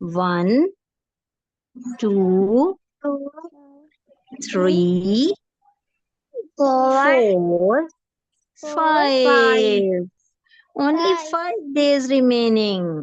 1 2 3 4 5 only 5 days remaining.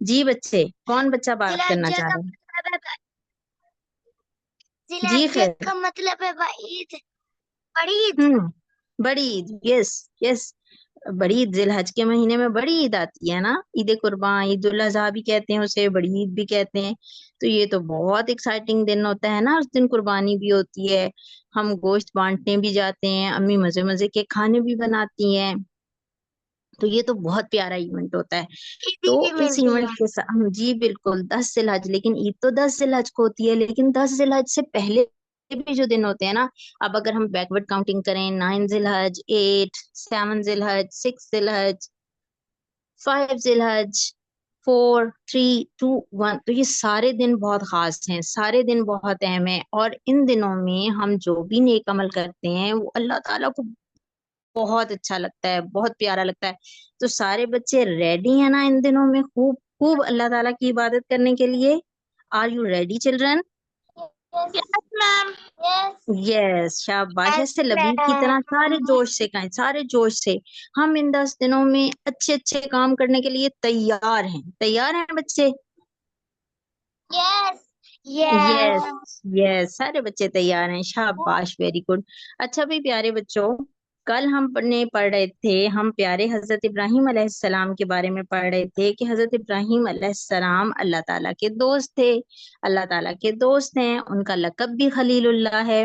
جی بچے، کون بچہ بات کرنا چاہ رہا ہے؟ جی خیر، کا مطلب ہے عید، بڑی عید۔ بڑی عید، یس یس، بڑی عید ذی الحج کے مہینے میں بڑی عید آتی ہے نا، عید قربان، عید الاضحیٰ بھی کہتے ہیں اسے، بڑی عید بھی کہتے ہیں. تو یہ تو بہت ایکسائٹنگ دن ہوتا ہے نا، اس دن قربانی بھی ہوتی ہے، ہم گوشت بانٹنے بھی جاتے ہیں، امی مزے مزے کے کھانے بھی بناتی ہیں. تو یہ تو بہت پیارا ایونٹ ہوتا ہے. تو اس ایونٹ کے ساتھ جی بالکل 10 ذی الحج، لیکن عید تو 10 ذی الحج کو ہوتی ہے، لیکن 10 ذی الحج سے پہلے بھی جو دن ہوتے ہیں نا، اب اگر ہم بیکورڈ کاؤنٹنگ کریں، 9 ذی الحج، 8، 7 ذی الحج، 6 ذی الحج، 5 ذی الحج، 4، 3، 2، 1، تو یہ سارے دن بہت خاص ہیں، سارے دن بہت اہم ہیں، اور ان دنوں میں ہم جو بھی نیک عمل کرتے ہیں وہ اللہ تعالیٰ کو بہت اچھا لگتا ہے، بہت پیارا لگتا ہے. تو سارے بچے ریڈی ہیں نا ان دنوں میں خوب خوب اللہ تعالیٰ کی عبادت کرنے کے لیے؟ Are you ready children? Yes, ma'am. Yes, شاباش، ایسے لبیب کی طرح سارے جوش سے کہیں، سارے جوش سے. ہم ان 10 دنوں میں اچھے اچھے کام کرنے کے لیے تیار ہیں. تیار ہیں بچے؟ یس یس، سارے بچے تیار ہیں، شاباش، ویری گڈ. اچھا بھی پیارے بچوں، کل ہم پڑھ رہے تھے، ہم پیارے حضرت ابراہیم علیہ السلام کے بارے میں پڑھ رہے تھے کہ حضرت ابراہیم علیہ السلام اللہ تعالیٰ کے دوست تھے، اللہ تعالیٰ کے دوست ہیں، ان کا لقب بھی خلیل اللہ ہے،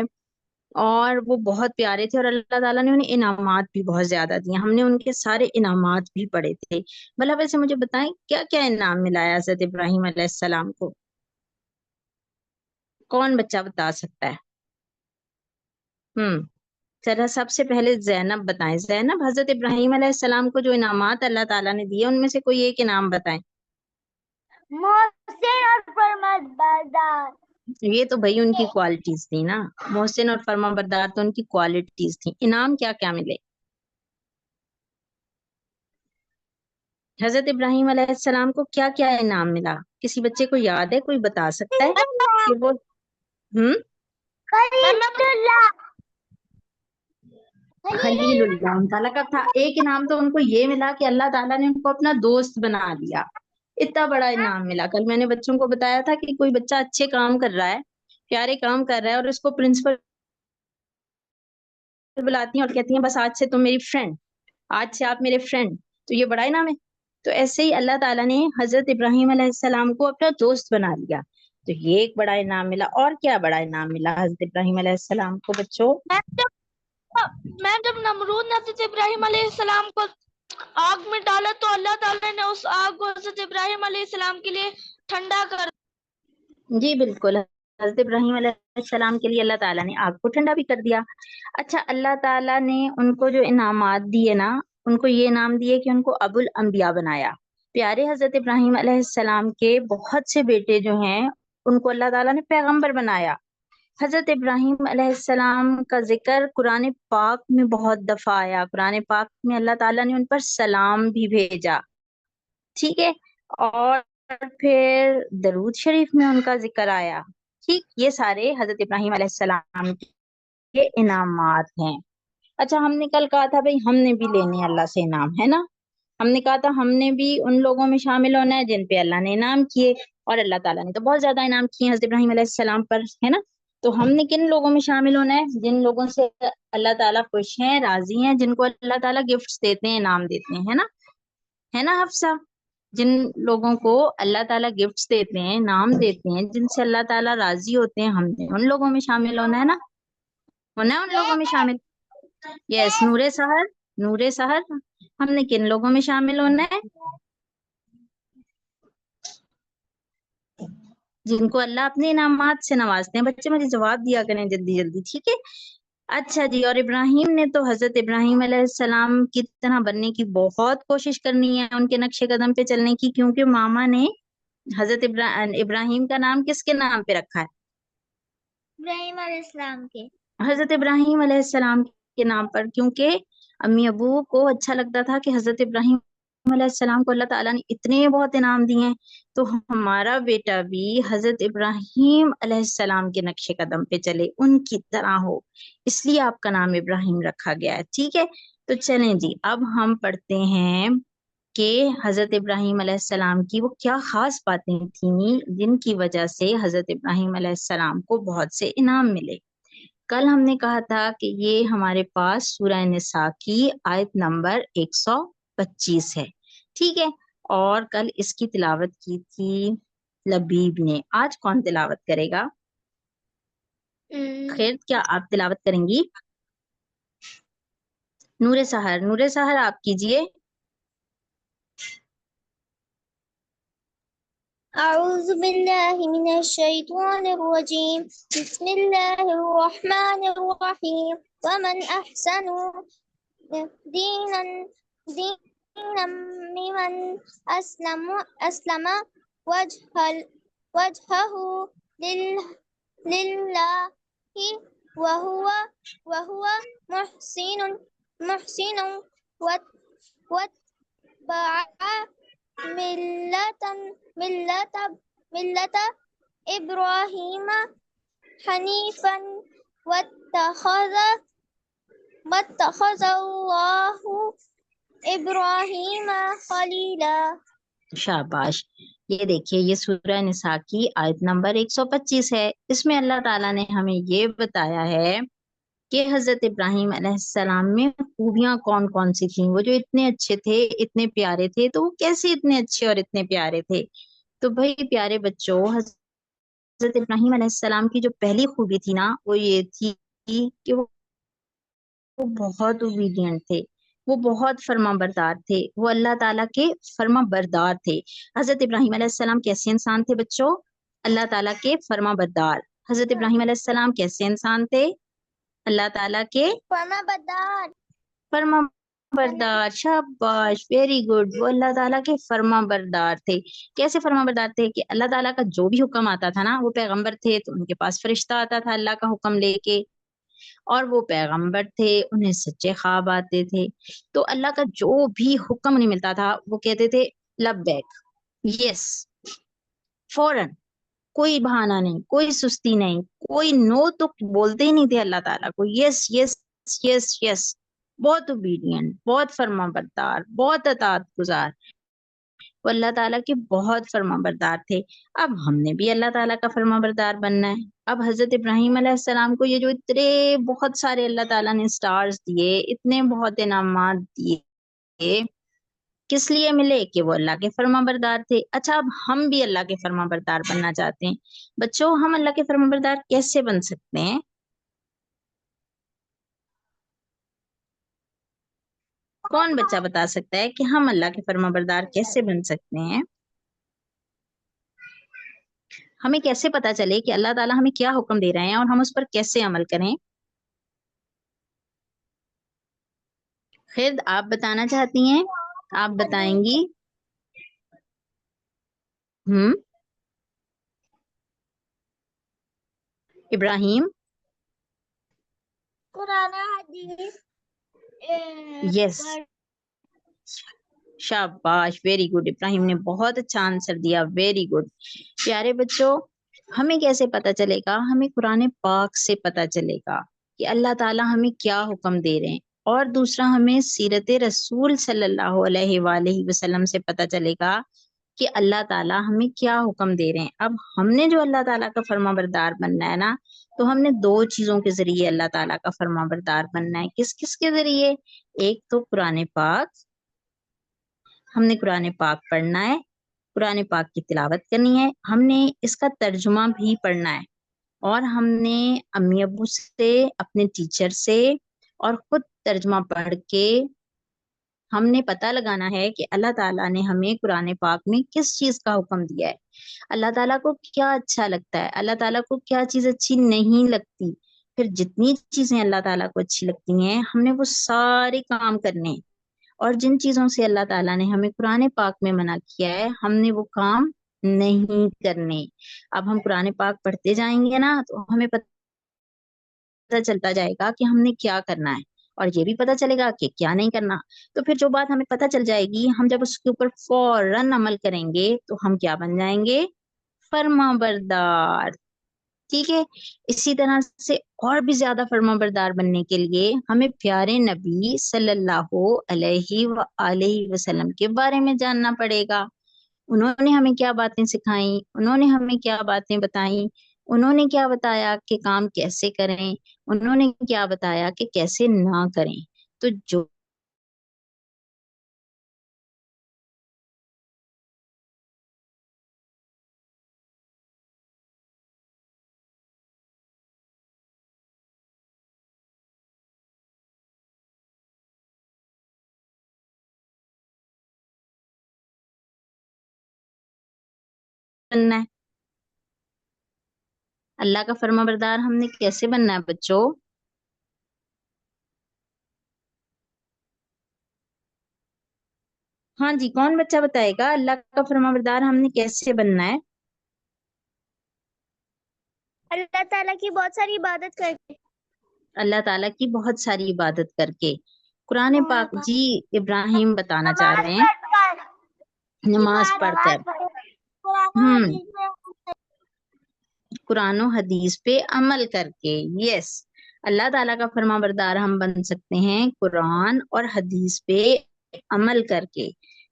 اور وہ بہت پیارے تھے، اور اللہ تعالیٰ نے انہیں انعامات بھی بہت زیادہ دیے. ہم نے ان کے سارے انعامات بھی پڑھے تھے. بھلا ویسے مجھے بتائیں کیا کیا انعام ملا ہے حضرت ابراہیم علیہ السلام کو؟ کون بچہ بتا سکتا ہے؟ ذرا سب سے پہلے زینب بتائیں. زینب، حضرت ابراہیم علیہ السلام کو جو انعامات اللہ تعالیٰ نے دیے ان میں سے کوئی ایک انعام بتائیں. محسن اور فرمانبردار. یہ تو بھائی ان کی کوالٹیز تھی نا، محسن اور فرما بردار تو ان کی کوالٹیز تھی. انعام کیا کیا ملے حضرت ابراہیم علیہ السلام کو؟ کیا کیا انعام ملا؟ کسی بچے کو یاد ہے؟ کوئی بتا سکتا ہے کہ وہ خلیل اللہ ان کا لقب تھا. ایک انعام تو ان کو یہ ملا کہ اللہ تعالیٰ نے ان کو اپنا دوست بنا دیا. اتنا بڑا انعام ملا. کل میں نے بچوں کو بتایا تھا کہ کوئی بچہ اچھے کام کر رہا ہے، پیارے کام کر رہا ہے، اور اس کو پرنسپل بلاتی ہیں اور کہتی ہیں بس آج سے تم میری فرینڈ، آج سے آپ میرے فرینڈ، تو یہ بڑا انعام ہے. تو ایسے ہی اللہ تعالیٰ نے حضرت ابراہیم علیہ السلام کو اپنا دوست بنا لیا. تو یہ ایک بڑا انعام ملا. اور کیا بڑا انعام ملا حضرت ابراہیم علیہ السلام کو بچوں؟ میم جب نمرود نے حضرت ابراہیم علیہ السلام کو آگ میں ڈالا تو اللہ تعالیٰ نے اس آگ کو حضرت ابراہیم علیہ السلام کے لیے ٹھنڈا کر. جی بالکل، حضرت ابراہیم علیہ السلام کے لیے اللہ تعالیٰ نے آگ کو ٹھنڈا بھی کر دیا. اچھا، اللہ تعالیٰ نے ان کو جو انعامات دیے نا، ان کو یہ انعام دیے کہ ان کو ابو الانبیاء بنایا. پیارے حضرت ابراہیم علیہ السلام کے بہت سے بیٹے جو ہیں ان کو اللہ تعالیٰ نے پیغمبر بنایا. حضرت ابراہیم علیہ السلام کا ذکر قرآن پاک میں بہت دفعہ آیا. قرآن پاک میں اللہ تعالیٰ نے ان پر سلام بھی بھیجا، ٹھیک ہے، اور پھر درود شریف میں ان کا ذکر آیا. ٹھیک، یہ سارے حضرت ابراہیم علیہ السلام کے انعامات ہیں. اچھا، ہم نے کل کہا تھا بھئی ہم نے بھی لینے اللہ سے انعام، ہے نا؟ ہم نے کہا تھا ہم نے بھی ان لوگوں میں شامل ہونا ہے جن پہ اللہ نے انعام کیے، اور اللہ تعالیٰ نے تو بہت زیادہ انعام کیے حضرت ابراہیم علیہ السلام پر، ہے نا؟ تو ہم نے کن لوگوں میں شامل ہونا ہے؟ جن لوگوں سے اللہ تعالیٰ خوش ہیں، راضی ہیں، جن کو اللہ تعالیٰ گفٹس دیتے ہیں، انعام دیتے ہیں، ہے نا حفصہ؟ جن لوگوں کو اللہ تعالیٰ گفٹس دیتے ہیں، انعام دیتے ہیں، جن سے اللہ تعالیٰ راضی ہوتے ہیں، ہم نے ان لوگوں میں شامل ہونا ہے نا؟ ہونا ہے ان لوگوں میں شامل. یس، نور سحر، نور سحر، ہم نے کن لوگوں میں شامل ہونا ہے؟ جن کو اللہ اپنے انعامات سے نوازتے ہیں. بچے مجھے جواب دیا کریں جلدی جلدی، ٹھیک ہے؟ اچھا جی، اور ابراہیم نے تو حضرت ابراہیم علیہ السلام کی طرح بننے کی بہت کوشش کرنی ہے، ان کے نقش قدم پہ چلنے کی، کیونکہ ماما نے حضرت ابراہیم کا نام کس کے نام پہ رکھا ہے؟ ابراہیم علیہ السلام کے. حضرت ابراہیم علیہ السلام کے نام پر، کیونکہ امی ابو کو اچھا لگتا تھا کہ حضرت ابراہیم علیہ السلام کو اللہ تعالیٰ نے اتنے بہت انعام دیے ہیں، تو ہمارا بیٹا بھی حضرت ابراہیم علیہ السلام کے نقش قدم پہ چلے، ان کی طرح ہو، اس لیے آپ کا نام ابراہیم رکھا گیا ہے. ٹھیک ہے، تو چلیں جی، اب ہم پڑھتے ہیں کہ حضرت ابراہیم علیہ السلام کی وہ کیا خاص باتیں تھیں جن کی وجہ سے حضرت ابراہیم علیہ السلام کو بہت سے انعام ملے۔ کل ہم نے کہا تھا کہ یہ ہمارے پاس سورہ نساء کی آیت نمبر 125 ہے، ٹھیک ہے، اور کل اس کی تلاوت کی تھی لبیب نے۔ آج کون تلاوت کرے گا؟ خیر، کیا آپ تلاوت کریں گی؟ نور سحر، نور سحر آپ کیجئے۔ أعوذ بالله من الشيطان الرجيم بسم الله الرحمن الرحيم ومن أحسن دينا ممن أسلم وجهه لله وهو محسن واتبع ملة إبراهيم حنيفا واتخذ الله إبراهيم خليلا۔ شاباش۔ یہ دیکھیے، یہ سورہ نساء کی آیت نمبر 125 ہے۔ اس میں اللہ تعالیٰ نے ہمیں یہ بتایا ہے کہ حضرت ابراہیم علیہ السلام میں خوبیاں کون کون سی تھیں۔ وہ جو اتنے اچھے تھے، اتنے پیارے تھے، تو وہ کیسے اتنے اچھے اور اتنے پیارے تھے؟ تو بھائی پیارے بچوں، حضرت ابراہیم علیہ السلام کی جو پہلی خوبی تھی نا، وہ یہ تھی کہ وہ بہت اوبیڈینٹ تھے، وہ بہت فرما بردار تھے، وہ اللہ تعالیٰ کے فرما بردار تھے۔ حضرت ابراہیم علیہ السلام کیسے انسان تھے بچوں؟ اللہ تعالیٰ کے فرما بردار۔ حضرت ابراہیم علیہ السلام کیسے انسان تھے؟ اللہ تعالیٰ کے فرما بردار۔ شاباش، ویری گڈ۔ وہ اللہ تعالیٰ کے فرما بردار تھے۔ کیسے فرما بردار تھے؟ کہ اللہ تعالیٰ کا جو بھی حکم آتا تھا نا، وہ پیغمبر تھے تو ان کے پاس فرشتہ آتا تھا اللہ کا حکم لے کے، اور وہ پیغمبر تھے، انہیں سچے خواب آتے تھے، تو اللہ کا جو بھی حکم نہیں ملتا تھا وہ کہتے تھے لبیک، یس، فوراً، کوئی بہانہ نہیں، کوئی سستی نہیں، کوئی نو تو بولتے ہی نہیں تھے اللہ تعالیٰ کو، یس یس یس یس۔ بہت اوبیڈینٹ، بہت فرما بردار، بہت اطاعت گزار، وہ اللہ تعالیٰ کے بہت فرما بردار تھے۔ اب ہم نے بھی اللہ تعالیٰ کا فرما بردار بننا ہے۔ اب حضرت ابراہیم علیہ السلام کو یہ جو اتنے بہت سارے اللہ تعالیٰ نے سٹارز دیے، اتنے بہت انعامات دیے، کس لیے ملے؟ کہ وہ اللہ کے فرما بردار تھے۔ اچھا، اب ہم بھی اللہ کے فرما بردار بننا چاہتے ہیں۔ بچوں، ہم اللہ کے فرما بردار کیسے بن سکتے ہیں؟ کون بچہ بتا سکتا ہے کہ ہم اللہ کے فرما بردار کیسے بن سکتے ہیں؟ ہمیں کیسے پتا چلے کہ اللہ تعالیٰ ہمیں کیا حکم دے رہے ہیں اور ہم اس پر کیسے عمل کریں؟ خیر، آپ بتانا چاہتی ہیں؟ آپ بتائیں گی؟ ابراہیم؟ قرآن حدیث یس، شاباش، ویری گڈ۔ ابراہیم نے بہت اچھا آنسر دیا، ویری گڈ۔ پیارے بچوں، ہمیں کیسے پتا چلے گا؟ ہمیں قرآن پاک سے پتا چلے گا کہ اللہ تعالیٰ ہمیں کیا حکم دے رہے ہیں، اور دوسرا ہمیں سیرت رسول صلی اللہ علیہ وآلہ وسلم سے پتا چلے گا کہ اللہ تعالیٰ ہمیں کیا حکم دے رہے ہیں۔ اب ہم نے جو اللہ تعالیٰ کا فرما بردار بننا ہے نا، تو ہم نے دو چیزوں کے ذریعے اللہ تعالیٰ کا فرما بردار بننا ہے۔ کس کس کے ذریعے؟ ایک تو قرآن پاک، ہم نے قرآن پاک پڑھنا ہے، قرآن پاک کی تلاوت کرنی ہے، ہم نے اس کا ترجمہ بھی پڑھنا ہے، اور ہم نے امی ابو سے، اپنے ٹیچر سے، اور خود ترجمہ پڑھ کے ہم نے پتہ لگانا ہے کہ اللہ تعالیٰ نے ہمیں قرآن پاک میں کس چیز کا حکم دیا ہے، اللہ تعالیٰ کو کیا اچھا لگتا ہے، اللہ تعالیٰ کو کیا چیز اچھی نہیں لگتی۔ پھر جتنی چیزیں اللہ تعالیٰ کو اچھی لگتی ہیں، ہم نے وہ سارے کام کرنے ہیں، اور جن چیزوں سے اللہ تعالیٰ نے ہمیں قرآن پاک میں منع کیا ہے، ہم نے وہ کام نہیں کرنے۔ اب ہم قرآن پاک پڑھتے جائیں گے نا، تو ہمیں پتہ چلتا جائے گا کہ ہم نے کیا کرنا ہے، اور یہ بھی پتہ چلے گا کہ کیا نہیں کرنا۔ تو پھر جو بات ہمیں پتہ چل جائے گی، ہم جب اس کے اوپر فوراً عمل کریں گے تو ہم کیا بن جائیں گے؟ فرما بردار، ٹھیک ہے. اسی طرح سے اور بھی زیادہ فرما بردار بننے کے لیے ہمیں پیارے نبی صلی اللہ علیہ وآلہ وسلم کے بارے میں جاننا پڑے گا. انہوں نے ہمیں کیا باتیں سکھائیں، انہوں نے ہمیں کیا باتیں بتائیں، انہوں نے کیا بتایا کہ کام کیسے کریں، انہوں نے کیا بتایا کہ کیسے نہ کریں. تو جو بننا ہے، اللہ کا فرما بردار ہم نے کیسے بننا ہے بچوں؟ ہاں جی، کون بچہ بتائے گا اللہ کا فرما بردار ہم نے کیسے بننا ہے؟ اللہ تعالیٰ کی بہت ساری عبادت کرتے. اللہ تعالیٰ کی بہت ساری عبادت کر کے. قرآن پاک جی ابراہیم بتانا چاہ رہے ہیں نماز پڑھ کر. ہم قرآن و حدیث پہ عمل کر کے. یس، اللہ تعالیٰ کا فرما بردار ہم بن سکتے ہیں قرآن اور حدیث پہ عمل کر کے،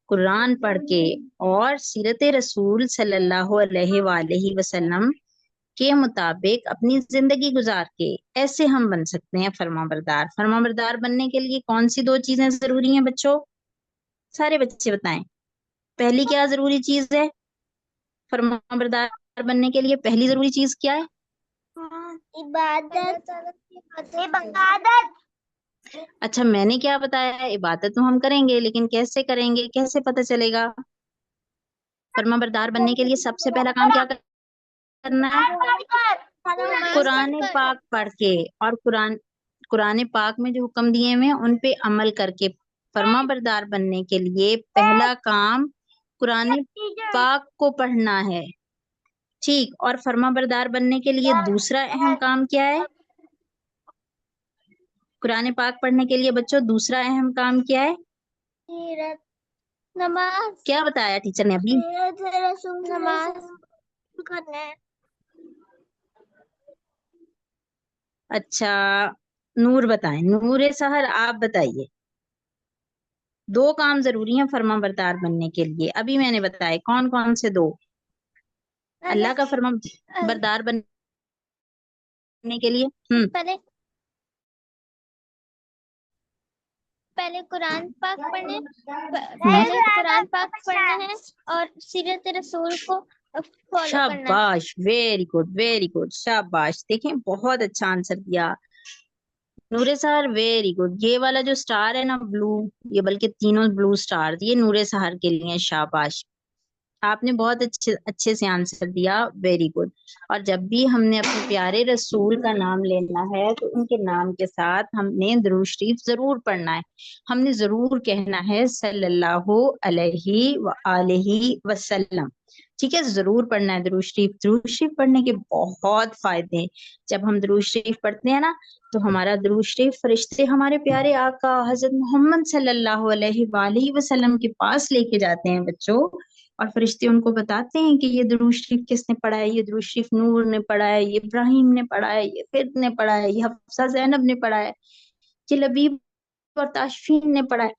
قرآن پڑھ کے اور سیرت رسول صلی اللہ علیہ وآلہ وسلم کے مطابق اپنی زندگی گزار کے. ایسے ہم بن سکتے ہیں فرما بردار. فرما بردار بننے کے لیے کون سی 2 چیزیں ضروری ہیں بچوں؟ سارے بچے بتائیں. پہلی کیا ضروری چیز ہے فرما بردار بننے کے لیے؟ پہلی ضروری چیز کیا ہے؟ عبادت. اچھا، میں نے کیا بتایا ہے؟ عبادت تو ہم کریں گے، لیکن کیسے کریں گے، کیسے پتہ چلے گا؟ فرما بردار بننے کے لیے سب سے پہلا کام کیا کرنا ہے؟ قرآن پاک پڑھ کے اور قرآن پاک میں جو حکم دیے ہوئے ہیں ان پہ عمل کر کے. فرما بردار بننے کے لیے پہلا کام قرآن پاک کو پڑھنا ہے. ٹھیک، اور فرما بردار بننے کے لیے دوسرا اہم کام کیا ہے؟ قرآن پاک پڑھنے کے لیے بچوں دوسرا اہم کام کیا ہے؟ نماز. کیا بتایا ٹیچر نے ابھی؟ نماز کرنا ہے. اچھا، نور بتائیں. نور سحر آپ بتائیے. 2 کام ضروری ہیں فرما بردار بننے کے لیے. ابھی میں نے بتائے کون کون سے 2؟ اللہ کا فرما بردار بننے کے لیے پہلے قرآن پاک پڑھنا ہے اور سیرت رسول کو فالو کرنا ہے. شاباش، ویری گڈ ویری گڈ، شاباش. دیکھیں بہت اچھا آنسر دیا نور سحر، ویری گڈ. یہ والا جو سٹار ہے نا بلو، یہ بلکہ تینوں بلو سٹار یہ نور سحر کے لیے. شاباش، آپ نے بہت اچھے سے آنسر دیا. Very good. اور جب بھی ہم نے اپنے پیارے رسول کا نام لینا ہے تو ان کے نام کے ساتھ ہم نے درود شریف ضرور پڑھنا ہے. ہم نے ضرور کہنا ہے صلی اللہ علیہ وآلہ وسلم. ٹھیک ہے، ضرور پڑھنا ہے درود شریف. درود شریف پڑھنے کے بہت فائدے ہیں. جب ہم درود شریف پڑھتے ہیں نا تو ہمارا درود شریف فرشتے ہمارے پیارے آقا حضرت محمد صلی اللہ علیہ وآلہ وسلم کے پاس لے کے جاتے ہیں بچوں. اور فرشتے ان کو بتاتے ہیں کہ یہ درود شریف کس نے پڑھا ہے. یہ درود شریف نور نے پڑھا ہے، یہ ابراہیم نے پڑھا ہے، یہ فرد نے پڑھا ہے، یہ حفصہ زینب نے پڑھا ہے، یہ لبیب اور تاشفین نے پڑھا ہے.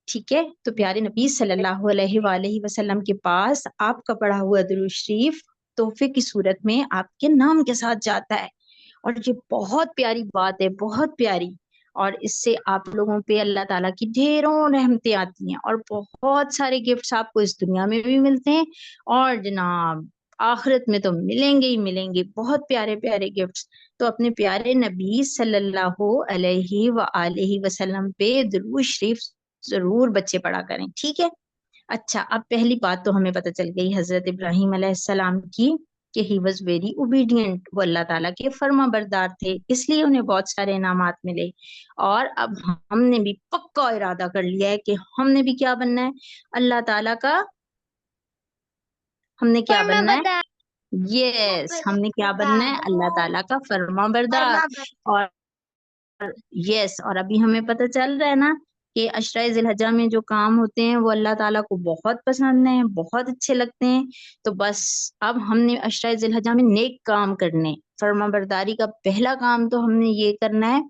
ٹھیک ہے، تو پیارے نبی صلی اللہ علیہ وآلہ وسلم کے پاس آپ کا پڑھا ہوا درود شریف تحفے کی صورت میں آپ کے نام کے ساتھ جاتا ہے. اور یہ بہت پیاری بات ہے، بہت پیاری. اور اس سے آپ لوگوں پہ اللہ تعالیٰ کی ڈھیروں رحمتیں آتی ہیں اور بہت سارے گفٹس آپ کو اس دنیا میں بھی ملتے ہیں اور جناب آخرت میں تو ملیں گے ہی ملیں گے. بہت پیارے پیارے گفٹس. تو اپنے پیارے نبی صلی اللہ علیہ وآلہ وسلم پہ درود شریف ضرور بچے پڑھا کریں. ٹھیک ہے. اچھا، اب پہلی بات تو ہمیں پتہ چل گئی حضرت ابراہیم علیہ السلام کی کہ ہی واز ویری اوبیڈینٹ. وہ اللہ تعالیٰ کے فرما بردار تھے، اس لیے انہیں بہت سارے انعامات ملے. اور اب ہم نے بھی پکا ارادہ کر لیا ہے کہ ہم نے بھی کیا بننا ہے؟ اللہ تعالیٰ کا ہم نے کیا بننا ہے؟ یس، ہم نے کیا بننا ہے؟ اللہ تعالیٰ کا فرما بردار. اور یس، اور ابھی ہمیں پتہ چل رہا ہے نا کہ عشرہ ذی الحجہ میں جو کام ہوتے ہیں وہ اللہ تعالیٰ کو بہت پسند ہیں، بہت اچھے لگتے ہیں. تو بس اب ہم نے عشرہ ذی الحجہ میں نیک کام کرنے. فرما برداری کا پہلا کام تو ہم نے یہ کرنا ہے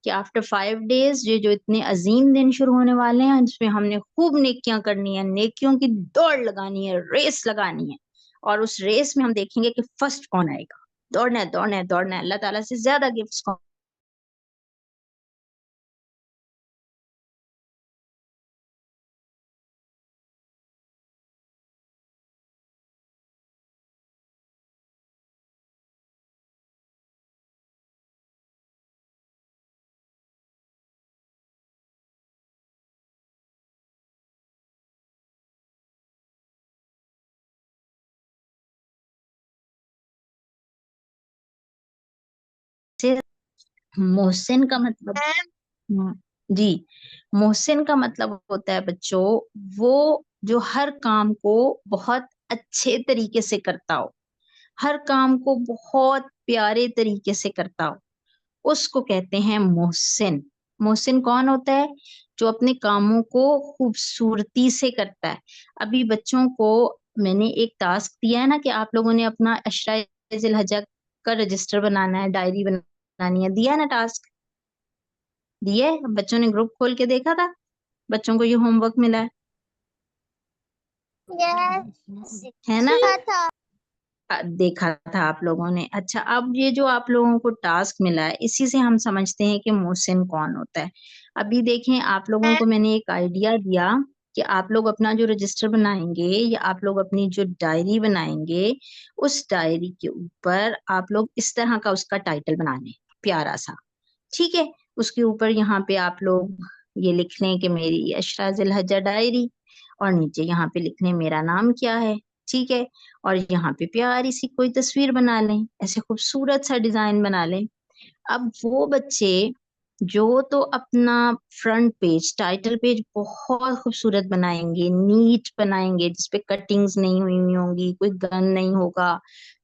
کہ آفٹر 5 days یہ جو اتنے عظیم دن شروع ہونے والے ہیں اس میں ہم نے خوب نیکیاں کرنی ہیں، نیکیوں کی دوڑ لگانی ہے، ریس لگانی ہے، اور اس ریس میں ہم دیکھیں گے کہ فرسٹ کون آئے گا. دوڑنا ہے دوڑنا ہے دوڑنا ہے. اللہ تعالیٰ سے زیادہ گفٹس کون سے. محسن کا مطلب جی محسن کا مطلب ہوتا ہے بچوں وہ جو ہر کام کو بہت اچھے طریقے سے کرتا ہو، ہر کام کو بہت پیارے طریقے سے کرتا ہو، اس کو کہتے ہیں محسن. محسن کون ہوتا ہے؟ جو اپنے کاموں کو خوبصورتی سے کرتا ہے. ابھی بچوں کو میں نے ایک ٹاسک دیا ہے نا کہ آپ لوگوں نے اپنا اشرائے ذی الحجہ کا رجسٹر بنانا ہے، ڈائری بنانی ہے. دیا ہے نا ٹاسک؟ دیے؟ بچوں نے گروپ کھول کے دیکھا تھا؟ بچوں کو یہ ہوم ورک ملا ہے نا؟ دیکھا تھا آپ لوگوں نے. اچھا اب یہ جو آپ لوگوں کو ٹاسک ملا ہے اسی سے ہم سمجھتے ہیں کہ محسن کون ہوتا ہے. ابھی دیکھیں آپ لوگوں کو میں نے ایک آئیڈیا دیا کہ آپ لوگ اپنا جو رجسٹر بنائیں گے یا آپ لوگ اپنی جو ڈائری بنائیں گے اس ڈائری کے اوپر آپ لوگ اس طرح کا اس کا ٹائٹل بنا لیں، پیارا سا. ٹھیک ہے، اس کے اوپر یہاں پہ آپ لوگ یہ لکھ لیں کہ میری اشرا ذی الحجہ ڈائری، اور نیچے یہاں پہ لکھ لیں میرا نام کیا ہے. ٹھیک ہے، اور یہاں پہ پیاری سی کوئی تصویر بنا لیں، ایسے خوبصورت سا ڈیزائن بنا لیں. اب وہ بچے جو تو اپنا فرنٹ پیج ٹائٹل پیج بہت خوبصورت بنائیں گے، نیٹ بنائیں گے جس پہ کٹنگز نہیں ہوئی ہوں گی، کوئی گن نہیں ہوگا،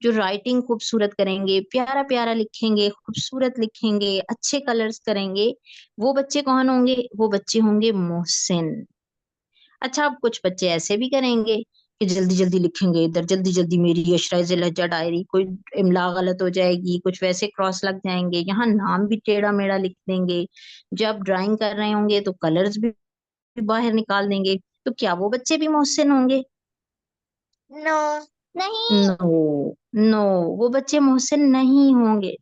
جو رائٹنگ خوبصورت کریں گے، پیارا پیارا لکھیں گے، خوبصورت لکھیں گے، اچھے کلرز کریں گے، وہ بچے کون ہوں گے؟ وہ بچے ہوں گے محسن. اچھا اب کچھ بچے ایسے بھی کریں گے کہ جلدی جلدی لکھیں گے، ادھر جلدی جلدی میری اشرا ذی الحجہ ڈائری، کوئی املا غلط ہو جائے گی، کچھ ویسے کراس لگ جائیں گے، یہاں نام بھی ٹیڑھا میڑھا لکھ دیں گے. جب ڈرائنگ کر رہے ہوں گے تو کلرز بھی باہر نکال دیں گے. تو کیا وہ بچے بھی محسن ہوں گے؟ نو نہیں نو نو، وہ بچے محسن نہیں ہوں گے.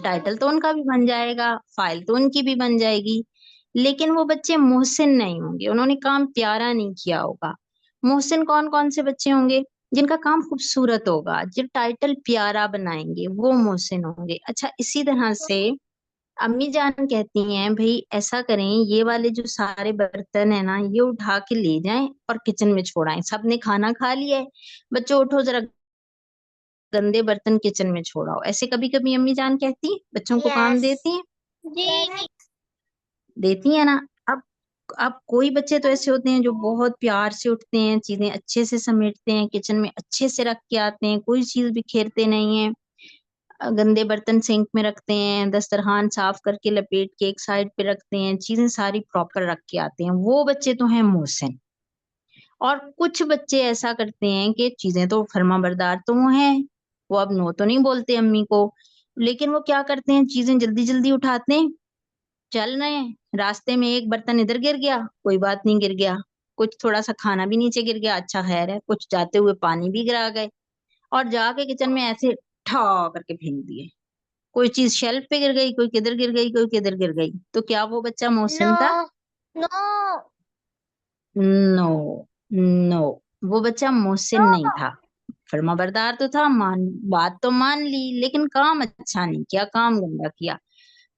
ٹائٹل تو ان کا بھی بن جائے گا، فائل تو ان کی بھی بن جائے گی، لیکن وہ بچے محسن نہیں ہوں گے، انہوں نے کام پیارا نہیں کیا ہوگا. محسن کون کون سے بچے ہوں گے؟ جن کا کام خوبصورت ہوگا، جو ٹائٹل پیارا بنائیں گے وہ محسن ہوں گے. اچھا اسی طرح سے امی جان کہتی ہیں بھئی ایسا کریں یہ والے جو سارے برتن ہیں نا یہ اٹھا کے لے جائیں اور کچن میں چھوڑائیں. سب نے کھانا کھا لیا ہے، بچوں اٹھو ذرا گندے برتن کچن میں چھوڑاؤ. ایسے کبھی کبھی امی جان کہتی ہیں، بچوں کو کام دیتی ہیں، جی دیتی ہیں نا. اب کوئی بچے تو ایسے ہوتے ہیں جو بہت پیار سے اٹھتے ہیں، چیزیں اچھے سے سمیٹتے ہیں، کچن میں اچھے سے رکھ کے آتے ہیں، کوئی چیز بکھیرتے نہیں ہیں، گندے برتن سنک میں رکھتے ہیں، دسترخوان صاف کر کے لپیٹ کے ایک سائڈ پہ رکھتے ہیں، چیزیں ساری پراپر رکھ کے آتے ہیں. وہ بچے تو ہیں محسن. اور کچھ بچے ایسا کرتے ہیں کہ چیزیں تو فرما بردار تو وہ ہیں، وہ اب نو تو نہیں بولتے امی کو، لیکن وہ کیا کرتے ہیں چیزیں جلدی جلدی اٹھاتے ہیں، چل رہے ہیں راستے میں ایک برتن ادھر گر گیا، کوئی بات نہیں گر گیا، کچھ تھوڑا سا کھانا بھی نیچے گر گیا، اچھا خیر ہے، کچھ جاتے ہوئے پانی بھی گرا گئے، اور جا کے کچن میں ایسے ٹھا کر کے پھینک دیے. کوئی چیز شیلف پہ گر گئی، کوئی کدھر گر گئی، کوئی کدھر گر گئی. تو کیا وہ بچہ محسن تھا؟ نو نو نو، وہ بچہ محسن نہیں تھا. فرما بردار تو تھا، بات تو مان لی لیکن کام اچھا نہیں کیا، کام گندا کیا.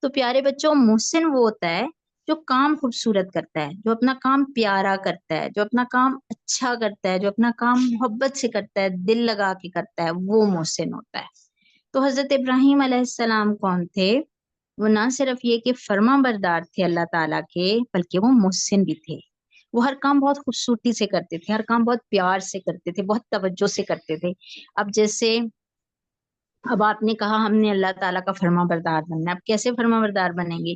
تو پیارے بچوں محسن وہ ہوتا ہے جو کام خوبصورت کرتا ہے، جو اپنا کام پیارا کرتا ہے، جو اپنا کام اچھا کرتا ہے، جو اپنا کام محبت سے کرتا ہے، دل لگا کے کرتا ہے، وہ محسن ہوتا ہے. تو حضرت ابراہیم علیہ السلام کون تھے؟ وہ نہ صرف یہ کہ فرما بردار تھے اللہ تعالیٰ کے، بلکہ وہ محسن بھی تھے. وہ ہر کام بہت خوبصورتی سے کرتے تھے، ہر کام بہت پیار سے کرتے تھے، بہت توجہ سے کرتے تھے. اب جیسے اب آپ نے کہا ہم نے اللہ تعالیٰ کا فرما بردار بننا ہے، اب کیسے فرما بردار بنیں گے؟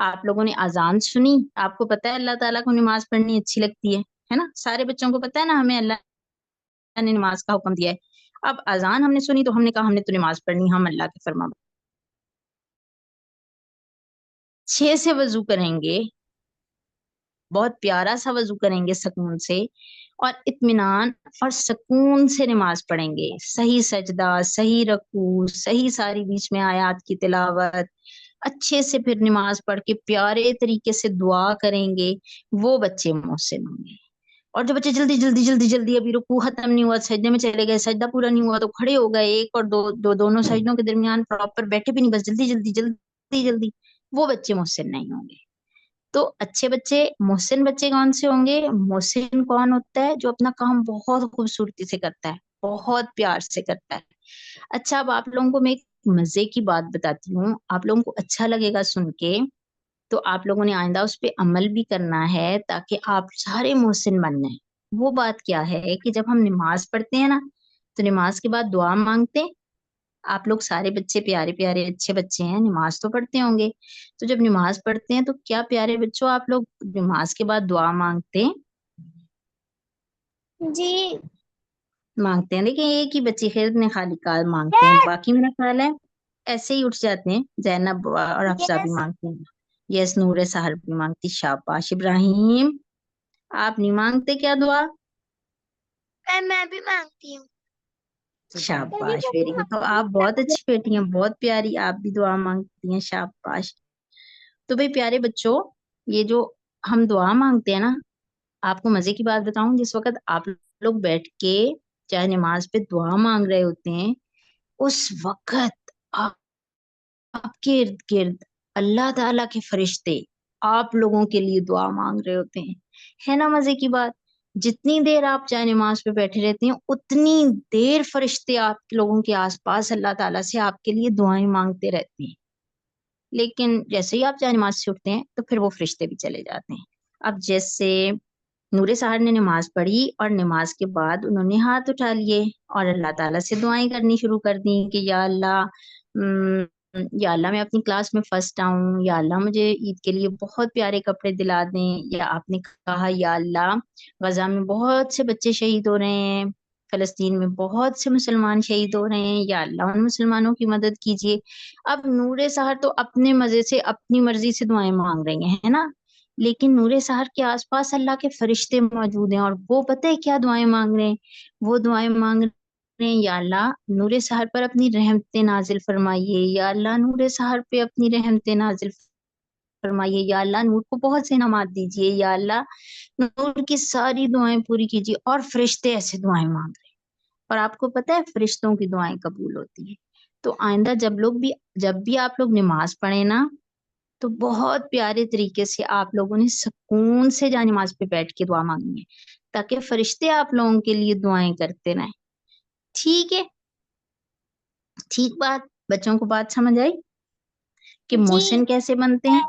آپ لوگوں نے اذان سنی، آپ کو پتا ہے اللہ تعالیٰ کو نماز پڑھنی اچھی لگتی ہے نا؟ سارے بچوں کو پتا ہے نا ہمیں اللہ نے نماز کا حکم دیا ہے. اب اذان ہم نے سنی تو ہم نے کہا ہم نے تو نماز پڑھنی، ہم اللہ کے فرما 6 سے وضو کریں گے، بہت پیارا سا وضو کریں گے سکون سے، اور اطمینان اور سکون سے نماز پڑھیں گے، صحیح سجدہ، صحیح رکوع، صحیح ساری بیچ میں آیات کی تلاوت، اچھے سے پھر نماز پڑھ کے پیارے طریقے سے دعا کریں گے، وہ بچے محسن ہوں گے۔ اور جو بچے جلدی جلدی جلدی جلدی ابھی رکوع ختم نہیں ہوا، سجدے میں چلے گئے، سجدہ پورا نہیں ہوا تو کھڑے ہو گئے، ایک اور دونوں سجدوں کے درمیان پراپر بیٹھے بھی نہیں، بس جلدی جلدی جلدی جلدی، وہ بچے محسن نہیں ہوں گے۔ تو اچھے بچے، محسن بچے کون سے ہوں گے؟ محسن کون ہوتا ہے؟ جو اپنا کام بہت خوبصورتی سے کرتا ہے، بہت پیار سے کرتا ہے۔ اچھا، اب آپ لوگوں کو میں ایک مزے کی بات بتاتی ہوں، آپ لوگوں کو اچھا لگے گا سن کے، تو آپ لوگوں نے آئندہ اس پہ عمل بھی کرنا ہے تاکہ آپ سارے محسن بن جائیں۔ وہ بات کیا ہے کہ جب ہم نماز پڑھتے ہیں نا، تو نماز کے بعد دعا مانگتے ہیں۔ آپ لوگ سارے بچے پیارے پیارے اچھے بچے ہیں، نماز تو پڑھتے ہوں گے، تو جب نماز پڑھتے ہیں تو کیا پیارے بچوں آپ لوگ نماز کے بعد دعا مانگتے ہیں؟ جی مانگتے ہیں۔ دیکھیں ایک ہی بچی خیر نے خالی کال مانگتے ہیں، باقی میرا خیال ہے ایسے ہی اٹھ جاتے ہیں۔ زینب اور حفصہ بھی یس مانگتے ہیں، یس نور سحر بھی مانگتی، شاباش ابراہیم، آپ نہیں مانگتے کیا دعا؟ میں بھی مانگتی ہوں۔ شاباش، ویری گڈ، تو آپ بہت اچھی بیٹی ہیں، بہت پیاری، آپ بھی دعا مانگتی ہیں، شاباش۔ تو بھئی پیارے بچوں، یہ جو ہم دعا مانگتے ہیں نا، آپ کو مزے کی بات بتاؤں، جس وقت آپ لوگ بیٹھ کے چاہے نماز پہ دعا مانگ رہے ہوتے ہیں، اس وقت آپ کے ارد گرد اللہ تعالیٰ کے فرشتے آپ لوگوں کے لیے دعا مانگ رہے ہوتے ہیں، ہے نا مزے کی بات؟ جتنی دیر آپ چاہے نماز پہ بیٹھے رہتے ہیں، اتنی دیر فرشتے آپ لوگوں کے آس پاس اللہ تعالیٰ سے آپ کے لیے دعائیں مانگتے رہتے ہیں۔ لیکن جیسے ہی آپ چاہے نماز سے اٹھتے ہیں تو پھر وہ فرشتے بھی چلے جاتے ہیں۔ اب جیسے نور سحر نے نماز پڑھی اور نماز کے بعد انہوں نے ہاتھ اٹھا لیے اور اللہ تعالیٰ سے دعائیں کرنی شروع کر دی کہ یا اللہ، یا اللہ میں اپنی کلاس میں فرسٹ آؤں، یا اللہ مجھے عید کے لیے بہت پیارے کپڑے دلا دیں، یا آپ نے کہا یا اللہ غزہ میں بہت سے بچے شہید ہو رہے ہیں، فلسطین میں بہت سے مسلمان شہید ہو رہے ہیں، یا اللہ ان مسلمانوں کی مدد کیجیے۔ اب نور سحر تو اپنے مزے سے اپنی مرضی سے دعائیں مانگ رہی ہیں، ہے نا، لیکن نور سحر کے آس پاس اللہ کے فرشتے موجود ہیں، اور وہ پتہ ہے کیا دعائیں مانگ رہے ہیں؟ وہ دعائیں مانگ رہے ہیں یا اللہ نور سحر پر اپنی رحمتیں نازل فرمائیے، یا اللہ نور سحر پہ اپنی رحمتیں نازل فرمائیے، یا اللہ نور کو بہت سے انعامات دیجیے، یا اللہ نور کی ساری دعائیں پوری کیجیے۔ اور فرشتے ایسے دعائیں مانگ رہے ہیں، اور آپ کو پتہ ہے فرشتوں کی دعائیں قبول ہوتی ہیں۔ تو آئندہ جب بھی آپ لوگ نماز پڑھیں نا، تو بہت پیارے طریقے سے آپ لوگوں نے سکون سے جا نماز پہ بیٹھ کے دعا مانگنی ہے، تاکہ فرشتے آپ لوگوں کے لیے دعائیں کرتے رہیں۔ ٹھیک ہے، ٹھیک بات، بچوں کو بات سمجھ آئی کہ جی محسن کیسے بنتے ہیں؟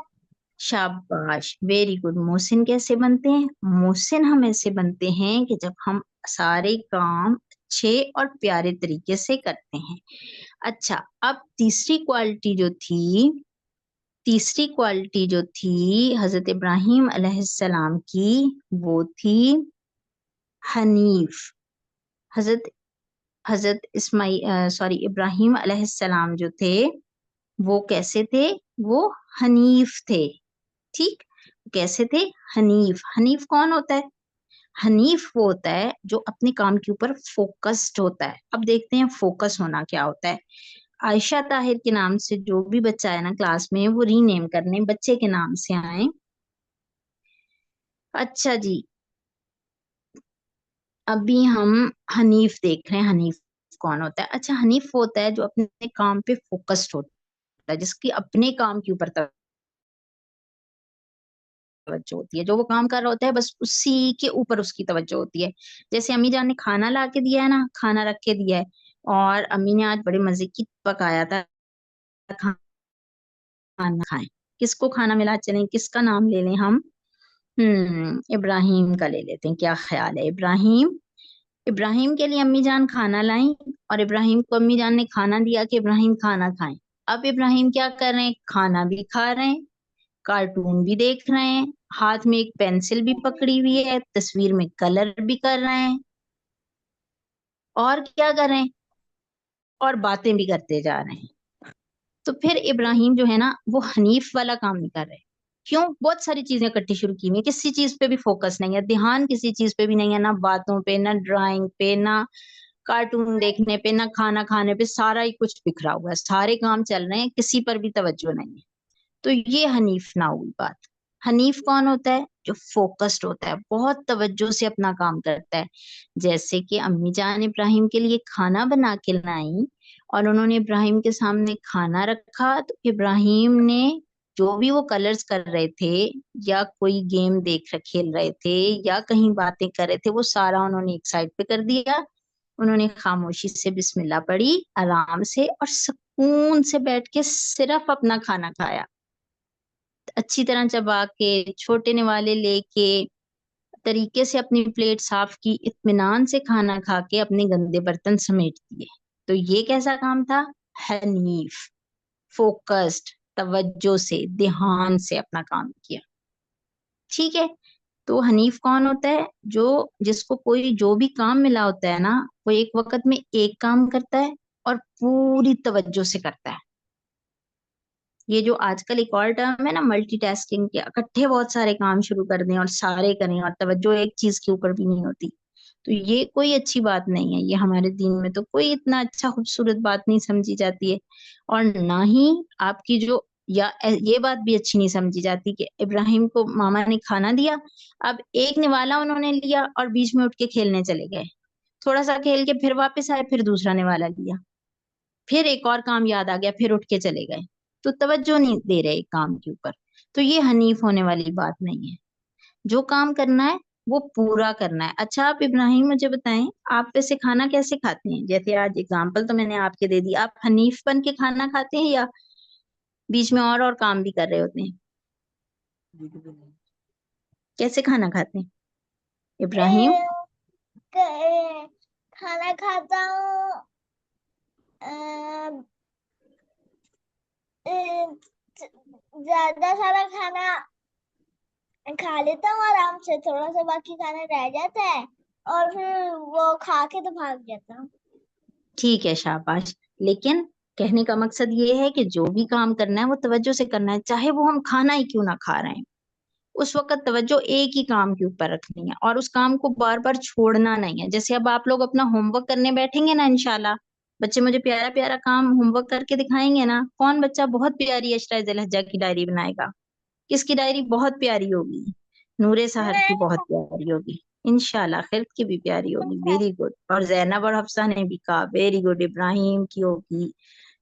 شاباش، ویری گڈ۔ محسن کیسے بنتے ہیں؟ محسن ہم ایسے بنتے ہیں کہ جب ہم سارے کام اچھے اور پیارے طریقے سے کرتے ہیں۔ اچھا، اب تیسری کوالٹی جو تھی حضرت ابراہیم علیہ السلام کی، وہ تھی حنیف۔ حضرت ابراہیم علیہ السلام جو تھے وہ کیسے تھے؟ وہ حنیف تھے۔ ٹھیک، کیسے تھے؟ حنیف۔ حنیف کون ہوتا ہے؟ حنیف وہ ہوتا ہے جو اپنے کام کے اوپر فوکسڈ ہوتا ہے۔ اب دیکھتے ہیں فوکس ہونا کیا ہوتا ہے۔ عائشہ طاہر کے نام سے جو بھی بچہ ہے نا کلاس میں، وہ ری نیم کرنے، بچے کے نام سے آئیں۔ اچھا جی، ابھی ہم حنیف دیکھ رہے ہیں، حنیف کون ہوتا ہے؟ اچھا، حنیف وہ ہوتا ہے جو اپنے کام پہ فوکسڈ ہوتا ہے، جس کی اپنے کام کے اوپر توجہ ہوتی ہے، جو وہ کام کر رہا ہوتا ہے بس اسی کے اوپر اس کی توجہ ہوتی ہے۔ جیسے امی جان نے کھانا لا کے دیا ہے نا، کھانا رکھ کے دیا ہے، اور امی نے آج بڑے مزے کی پکایا تھا، کھانا کھائیں، کس کو کھانا ملا؟ چلیں کس کا نام لے لیں ہم؟ ابراہیم کا لے لیتے ہیں، کیا خیال ہے؟ ابراہیم کے لیے امی جان کھانا لائیں، اور ابراہیم کو امی جان نے کھانا دیا کہ ابراہیم کھانا کھائیں۔ اب ابراہیم کیا کر رہے ہیں؟ کھانا بھی کھا رہے ہیں، کارٹون بھی دیکھ رہے ہیں، ہاتھ میں ایک پینسل بھی پکڑی ہوئی ہے، تصویر میں کلر بھی کر رہے ہیں، اور کیا کر رہے ہیں؟ اور باتیں بھی کرتے جا رہے ہیں. تو پھر ابراہیم جو ہے نا وہ حنیف والا کام نہیں کر رہے. کیوں؟ بہت ساری چیزیں اکٹھی شروع کی ہوئی، کسی چیز پہ بھی فوکس نہیں ہے، دھیان کسی چیز پہ بھی نہیں ہے، نہ باتوں پہ، نہ ڈرائنگ پہ، نہ کارٹون دیکھنے پہ، نہ کھانا کھانے پہ. سارا ہی کچھ بکھرا ہوا ہے، سارے کام چل رہے ہیں، کسی پر بھی توجہ نہیں ہے. تو یہ حنیف نہ ہوئی بات. حنیف کون ہوتا ہے؟ جو فوکسڈ ہوتا ہے، بہت توجہ سے اپنا کام کرتا ہے. جیسے کہ امی جان ابراہیم کے لیے کھانا بنا کے لائیں اور انہوں نے ابراہیم کے سامنے کھانا رکھا، تو ابراہیم نے جو بھی وہ کلرز کر رہے تھے یا کوئی گیم کھیل رہے تھے یا کہیں باتیں کر رہے تھے، وہ سارا انہوں نے ایک سائڈ پہ کر دیا. انہوں نے خاموشی سے بسم اللہ پڑھی، آرام سے اور سکون سے بیٹھ کے صرف اپنا کھانا کھایا، اچھی طرح چبا کے، چھوٹے نوالے لے کے، طریقے سے اپنی پلیٹ صاف کی، اطمینان سے کھانا کھا کے اپنے گندے برتن سمیٹ دیے. تو یہ کیسا کام تھا؟ حنیف، فوکسڈ، توجہ سے، دھیان سے اپنا کام کیا. ٹھیک ہے. تو حنیف کون ہوتا ہے؟ جس کو کوئی جو بھی کام ملا ہوتا ہے نا، وہ ایک وقت میں ایک کام کرتا ہے اور پوری توجہ سے کرتا ہے. یہ جو آج کل ایک اور ٹرم ہے نا ملٹی ٹاسکنگ کے، اکٹھے بہت سارے کام شروع کر دیں اور سارے کریں اور توجہ ایک چیز کے اوپر بھی نہیں ہوتی، تو یہ کوئی اچھی بات نہیں ہے. یہ ہمارے دین میں تو کوئی اتنا اچھا خوبصورت بات نہیں سمجھی جاتی ہے. اور نہ ہی آپ کی یا یہ بات بھی اچھی نہیں سمجھی جاتی کہ ابراہیم کو ماما نے کھانا دیا، اب ایک نوالا انہوں نے لیا اور بیچ میں اٹھ کے کھیلنے چلے گئے، تھوڑا سا کھیل کے پھر واپس آئے، پھر دوسرا نوالا لیا، پھر ایک اور کام یاد آ گیا، پھر اٹھ کے چلے گئے، تو توجہ نہیں دے رہے ایک کام کے اوپر. تو یہ حنیف ہونے والی بات نہیں ہے. جو کام کرنا ہے وہ پورا کرنا ہے. اچھا آپ ابراہیم مجھے بتائیں، آپ ویسے کھانا کیسے کھاتے ہیں؟ جیسے آج اگزامپل تو میں نے آپ کے دے دی، آپ حنیف بن کے کھانا کھاتے ہیں یا بیچ میں اور کام بھی کر رہے ہوتے ہیں؟ کیسے کھانا کھاتے ہیں ابراہیم؟ کھانا کھاتا ہوں، زیادہ سارا کھانا کھا لیتا ہوں آرام سے، تھوڑا سا باقی کھانا رہ جاتا ہے اور پھر وہ کھا کے تو بھاگ جاتا ہوں. ٹھیک ہے، شاباش. لیکن کہنے کا مقصد یہ ہے کہ جو بھی کام کرنا ہے وہ توجہ سے کرنا ہے، چاہے وہ ہم کھانا ہی کیوں نہ کھا رہے ہیں. اس وقت توجہ ایک ہی کام کے اوپر رکھنی ہے اور اس کام کو بار بار چھوڑنا نہیں ہے. جیسے اب آپ لوگ اپنا ہوم ورک کرنے بیٹھیں گے نا، انشاءاللہ بچے مجھے پیارا پیارا کام ہوم ورک کر کے دکھائیں گے نا، کون بچہ بہت پیاری اشرا ذوالحجہ کی ڈائری بنائے گا؟ کس کی ڈائری بہت پیاری ہوگی؟ نورے سحر کی بہت پیاری ہوگی، انشاءاللہ خرد کی بھی پیاری ہوگی. Very good. اور زینب اور حفصہ نے بھی کہا ویری گڈ. ابراہیم کی ہوگی،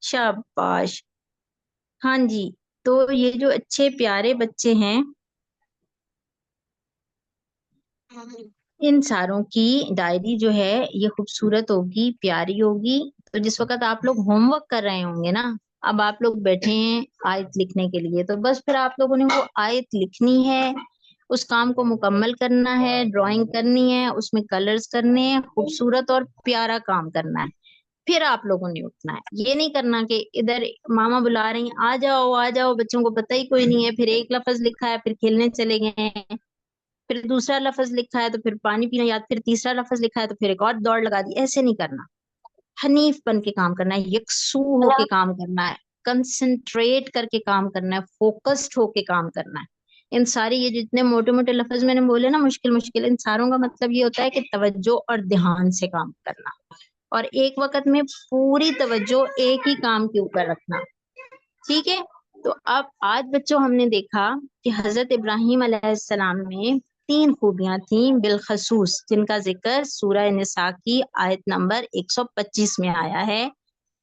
شاباش. ہاں جی. تو یہ جو اچھے پیارے بچے ہیں، ان ساروں کی ڈائری جو ہے یہ خوبصورت ہوگی، پیاری ہوگی. تو جس وقت آپ لوگ ہوم ورک کر رہے ہوں گے نا، اب آپ لوگ بیٹھے ہیں آیت لکھنے کے لیے، تو بس پھر آپ لوگوں نے وہ آیت لکھنی ہے، اس کام کو مکمل کرنا ہے، ڈرائنگ کرنی ہے، اس میں کلرز کرنے ہیں، خوبصورت اور پیارا کام کرنا ہے. پھر آپ لوگوں نے اٹھنا ہے. یہ نہیں کرنا کہ ادھر ماما بلا رہی ہیں آ جاؤ آ جاؤ، بچوں کو پتہ ہی کوئی نہیں ہے، پھر ایک لفظ لکھا ہے پھر کھیلنے چلے گئے ہیں، پھر دوسرا لفظ لکھا ہے تو پھر پانی پینا یاد، پھر تیسرا لفظ لکھا ہے تو پھر ایک اور دوڑ لگا دی. ایسے نہیں کرنا. حنیف بن کے کام کرنا ہے، یکسو ہو کے کام کرنا ہے، کنسنٹریٹ کر کے کام کرنا ہے، فوکسڈ ہو کے کام کرنا ہے. ان ساری یہ جتنے موٹے موٹے لفظ میں نے بولے نا، مشکل، ان ساروں کا مطلب یہ ہوتا ہے کہ توجہ اور دھیان سے کام کرنا اور ایک وقت میں پوری توجہ ایک ہی کام کے اوپر رکھنا. ٹھیک ہے. تو اب آج بچوں ہم نے دیکھا کہ حضرت ابراہیم علیہ السلام میں 3 خوبیاں تھیں بالخصوص، جن کا ذکر سورہ نساء کی آیت نمبر 125 میں آیا ہے.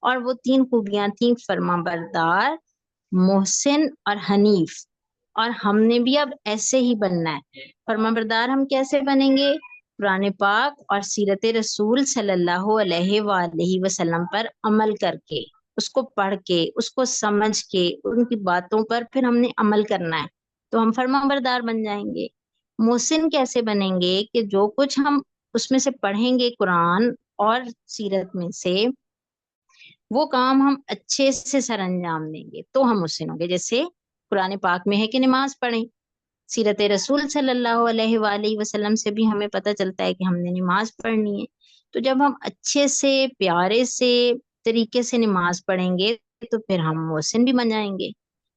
اور وہ 3 خوبیاں تھیں فرما بردار، محسن اور حنیف. اور ہم نے بھی اب ایسے ہی بننا ہے. فرما بردار ہم کیسے بنیں گے؟ قرآن پاک اور سیرت رسول صلی اللہ علیہ وآلہ وسلم پر عمل کر کے، اس کو پڑھ کے، اس کو سمجھ کے، ان کی باتوں پر پھر ہم نے عمل کرنا ہے، تو ہم فرما بردار بن جائیں گے. محسن کیسے بنیں گے؟ کہ جو کچھ ہم اس میں سے پڑھیں گے قرآن اور سیرت میں سے، وہ کام ہم اچھے سے سر انجام دیں گے تو ہم محسن ہوں گے. جیسے قرآن پاک میں ہے کہ نماز پڑھیں، سیرت رسول صلی اللہ علیہ وآلہ وسلم سے بھی ہمیں پتہ چلتا ہے کہ ہم نے نماز پڑھنی ہے. تو جب ہم اچھے سے، پیارے سے، طریقے سے نماز پڑھیں گے تو پھر ہم محسن بھی بن جائیں گے،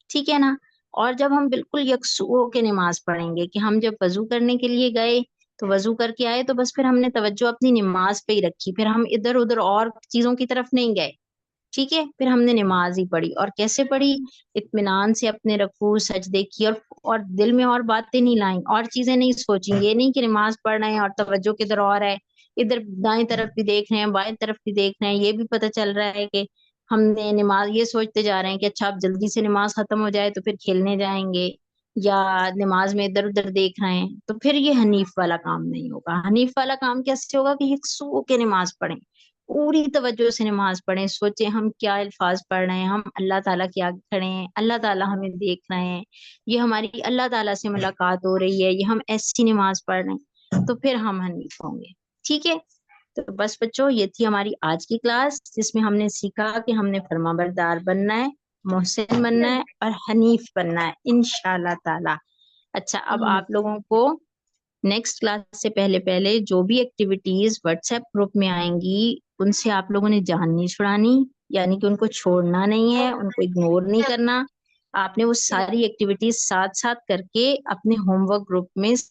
ٹھیک ہے نا؟ اور جب ہم بالکل یکسو ہو کے نماز پڑھیں گے کہ ہم جب وضو کرنے کے لیے گئے تو وضو کر کے آئے تو بس پھر ہم نے توجہ اپنی نماز پہ ہی رکھی، پھر ہم ادھر ادھر اور چیزوں کی طرف نہیں گئے، ٹھیک ہے؟ پھر ہم نے نماز ہی پڑھی، اور کیسے پڑھی؟ اطمینان سے اپنے رکوع سجدے کی، اور دل میں اور باتیں نہیں لائیں، اور چیزیں نہیں سوچیں، یہ نہیں کہ نماز پڑھ رہے ہیں اور توجہ کدھر اور ہے، ادھر دائیں طرف بھی دیکھ رہے ہیں بائیں طرف بھی دیکھ رہے ہیں، یہ بھی پتہ چل رہا ہے کہ ہم نے نماز یہ سوچتے جا رہے ہیں کہ اچھا اب جلدی سے نماز ختم ہو جائے تو پھر کھیلنے جائیں گے، یا نماز میں ادھر ادھر دیکھ رہے ہیں، تو پھر یہ حنیف والا کام نہیں ہوگا۔ حنیف والا کام کیسے ہوگا؟ کہ یکسو ہو کے نماز پڑھیں، پوری توجہ سے نماز پڑھیں، سوچیں ہم کیا الفاظ پڑھ رہے ہیں، ہم اللہ تعالیٰ کے آگے کھڑے ہیں، اللہ تعالیٰ ہمیں دیکھ رہے ہیں، یہ ہماری اللہ تعالیٰ سے ملاقات ہو رہی ہے، یہ ہم ایسی نماز پڑھ رہے ہیں، تو پھر ہم حنیف ہوں گے، ٹھیک ہے؟ تو بس بچوں یہ تھی ہماری آج کی کلاس، جس میں ہم نے سیکھا کہ ہم نے فرما بردار بننا ہے، محسن بننا ہے اور حنیف بننا ہے انشاءاللہ تعالی۔ اچھا اب آپ لوگوں کو نیکسٹ کلاس سے پہلے جو بھی ایکٹیویٹیز واٹس ایپ گروپ میں آئیں گی ان سے آپ لوگوں نے جان نہیں چھڑانی، یعنی کہ ان کو چھوڑنا نہیں ہے، ان کو اگنور نہیں کرنا، آپ نے وہ ساری ایکٹیویٹیز ساتھ ساتھ کر کے اپنے ہوم ورک گروپ میں